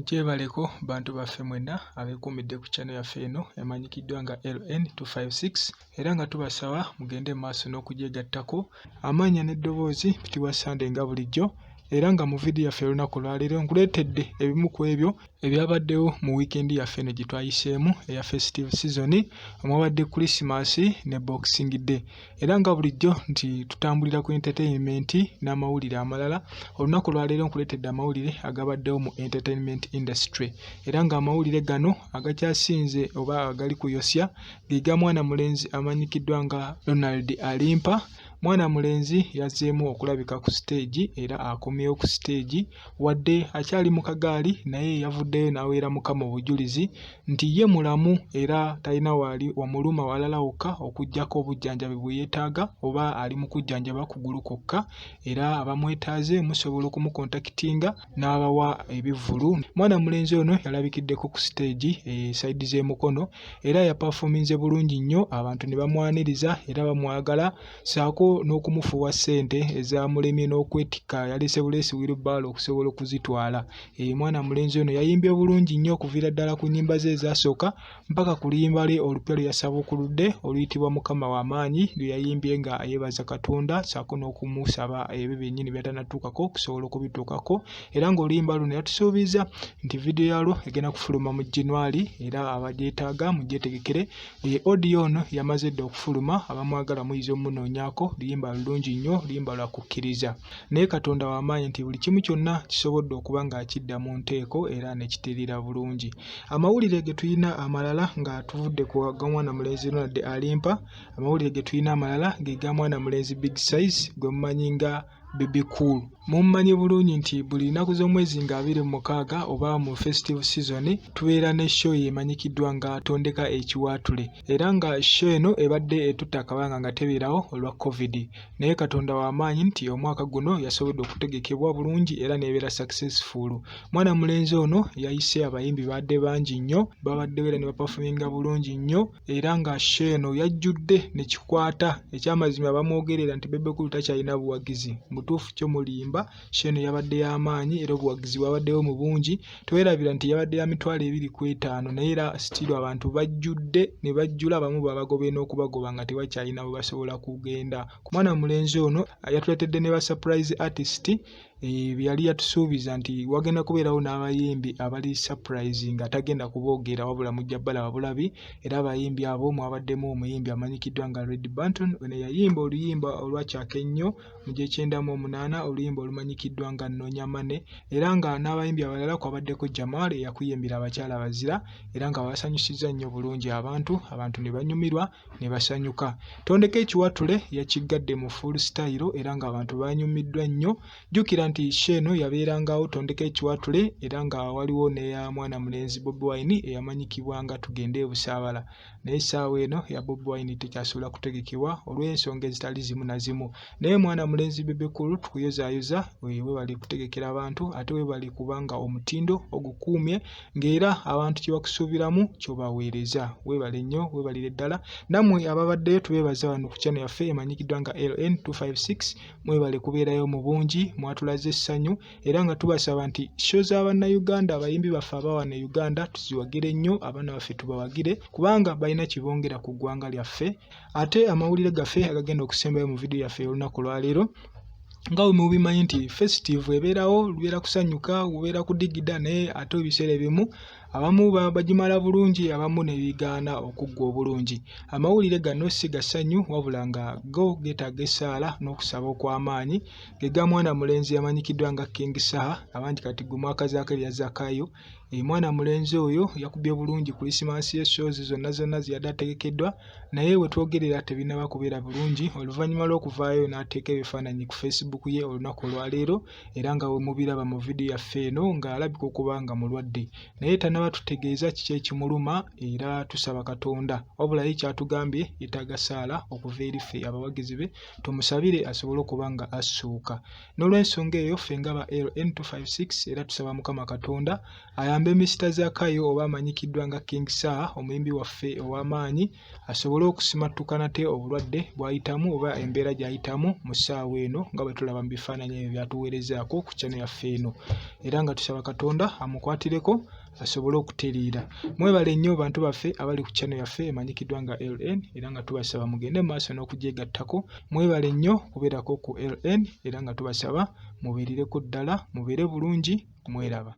Mukyebaleko bantu baffe mwenna abeekuumidde ku channel yaffe eno emanyikiddwa nga LN256 era nga tubasaba mugende maaso n'okugyegattako amaanyi n'eddoboozi Pitibwa Sunday nga bulijjo era nga mu vidiyo yaffe olunaku lwaleero nkuleetedde ebimu ku ebyo ebyabaddewo mu weekend yaffe eno gye twayiseemu eya festive season omwabadde Christmas ne Boxing Day era nga bulijjo nti tutambulira ku entertainment n'amawulire amalala. Olunaku lwaleero nkuleetedde amawulire agabaddewo mu entertainment industry era nga amawulire gano agakyasinze oba agali kuyosya giga mwana mulenzi amanyikiddwa nga Ronald Alimpa. Mwana mulenzi yazzeemu okulabika ku stage era akomyewo ku stage wadde akyali mu kagaali naye yavuddeyo n'aweera Mukama obujulizi nti ye mulamu era talina waali wamuluma walala wokka okuggyako obujjanjabi bwe yeetaaga oba ali mu kujjanjaba kugulu kwokka era abamwetaaze musobola okumukontakitinga n'abawa ebivvulu. Mwana mulenzi ono yalabikiddeko ku stage side z'emukono era yapafuminze bulungi nnyo, abantu ne bamwaniriza era bamwagala saako n'okumufuwa ssente ezamulemye n'okwetikka yalese buleesi wheelbarrow okusobola okuzitwala. Mwana mulenzi ono yayimbye bulungi nnyo okuviira ddala ku nnyimba ze ezasooka mpaka ku luyimba lwe olupya lwe yasabukuludde oluyitibwa Mukama w'amaanyi lwe yayimbye nga yeebaza Katonda saako n'okumusaba ebyo byennyini byatanatuukako okusobola okubituukako era ng'oluyimba luno yatusuubiza nti vidiyo yalwo egenda kufuluma mu January era abagyetaaga mugyetegekere. Audio ono yamaze dda okufuluma, abamwagala muyize omunoonyaako luyimba lulungi nnyo, luyimba lwa kukkiriza naye Katonda w'amaanyi nti buli kimu kyonna kisobodde okuba ng'akidda mu nteeko era ne kiterera bulungi. Amawulire ge tulina amalala nga tuvudde ku ga mwana mulenzi Ronald Alimpa, amawulire ge tulina amalala ge ga mwana mulenzi Big Size gwe mumanyi nga Baby Cool. Mummanyi bulungi nti buli nnaku z'omwezi nga 26 oba mu festive season tubeera ne show emanyikiddwa nga tondeka ekiwaatule era nga show eno ebadde etutta akabanga nga tebeerawo olwa COVID naye Katonda w'amaanyi nti omwaka guno yasobodde okutegekebwa bulungi era nebeera successful. Mwana mulenzi ono yayise abayimbi badde bangi nnyo, babadde era ne baperforminga bulungi nnyo era nga show eno yajjudde ne kikwata ekyamazima bamwogerera nti Baby Cool takyalina buwagizi mutuufu kyo mulimba. Show eno yabadde y'amaanyi era obuwagizi bwabaddewo mu bungi, twerabira nti yabadde ya mitwalo 25 naye era still abantu bajjudde ne bajjula, abamu babagobye n'okubagoba nga tebakyalina bwe basobola kugenda. Ku mwana mulenzi ono yatuleetedde ne ba surprise artist yali yatusuubiza nti wagenda kubeerawo n'abayimbi abali surprise nga tagenda kuboogera wabula mujja balaba bulabi era abayimbi abo mwabaddemu omuyimbi amanyikiddwa nga Red Banton ono yayimba oluyimba olwakyaka ennyo mu G98 oluyimba olumanyikiddwa nga Nnonyamane era nga n'abayimbi abalala kwabaddeko Jamal eyakuyimbira abakyala bazira era nga basanyusizza nnyo bulungi abantu ne banyumirwa ne basanyuka. Tondeka ekiwatule yakiggadde mu full style era nga abantu banyumiddwa nnyo. Jjukira nti show eno yabeerangawo tondeka ekiwatule era nga waliwo n'eya mwana mulenzi Bobi Wine eyamanyikibwa nga tugende busaabala naye essaawa eno ya Bobi Wine tekyasobola kutegekebwa olw'ensonga ezitali zimu na zimu naye mwana mulenzi Baby Cool tukuyozaayoza we bali kutegekera abantu ate we bali kubanga omutindo ogukuumye ng'era abantu kye bakusuubiramu ky'obaweereza. Weebale nnyo, weebalire ddala nammwe ababaddeyo tubeebaza wano ku channel yaffe emanyikiddwa nga LN256 mwebale kubeerayo mu bungi mwatulaze essanyu era nga tubasaba nti show z'Abannayuganda abayimbi baffe abawana e Uganda tuziwagire nnyo, abaana baffe tubawagire kubanga balina kibongera ku ggwanga lyaffe. Ate amawulire gaffe agagenda okusembayo mu vidiyo yaffe olunaku lwaleero nga bwe mubimanyi nti festive ebeerawo, lubeera kusanyuka, lubeera kudigida naye ate ebiseera ebimu abamu bagimala bulungi abamu ne bigaana okuggwa obulungi. Amawulire gano si gasanyu wabula nga go geetaaga essaala n'okusaba okw'amaanyi ge ga mwana mulenzi yamanyikiddwa nga King Saha abangi kati gwe mwakazaako erya Zakayo. Mwana mulenzi oyo yakubye bulungi Christmas ye shows zonna ziyadde ategekeddwa naye we twogerera tebinaba kubeera bulungi oluvannyuma lw'okuvaayo n'ateeka ebifaananyi ku Facebook ye olunaku olwaleero era nga we mubiraba mu vidiyo yaffe eno ng'alabika okuba nga mulwadde naye tanaba tutegeeza kiki ekimuluma era tusaba Katonda wabula ye kyatugambye yetaaga saala okuva eri ffe abawagizi be tumusabire asobole okuba nga assuuka. N'olw'ensonga eyo ffe nga ba LN256 era tusaba Mukama Katonda ayambe Mr. Zakayo oba amanyikiddwa nga King Saha omuyimbi waffe ow'amaanyi asobole okusimattuka nate obulwadde bw'ayitamu oba embeera gy'ayitamu mu ssaawa eno nga bwe tulaba mu bifaananyi ebyo byatuweerezaako ku channel yaffe eno era nga tusaba Katonda amukwatireko asobole okuteriira. Mwebale nnyo bantu baffe abali ku channel yaffe emanyikiddwa nga LN era nga tubasaba mugende maaso n'okugyegattako. Mwebale nnyo kubeerako ku LN era nga tubasaba mubeerireko ddala mubeere bulungi mweraba.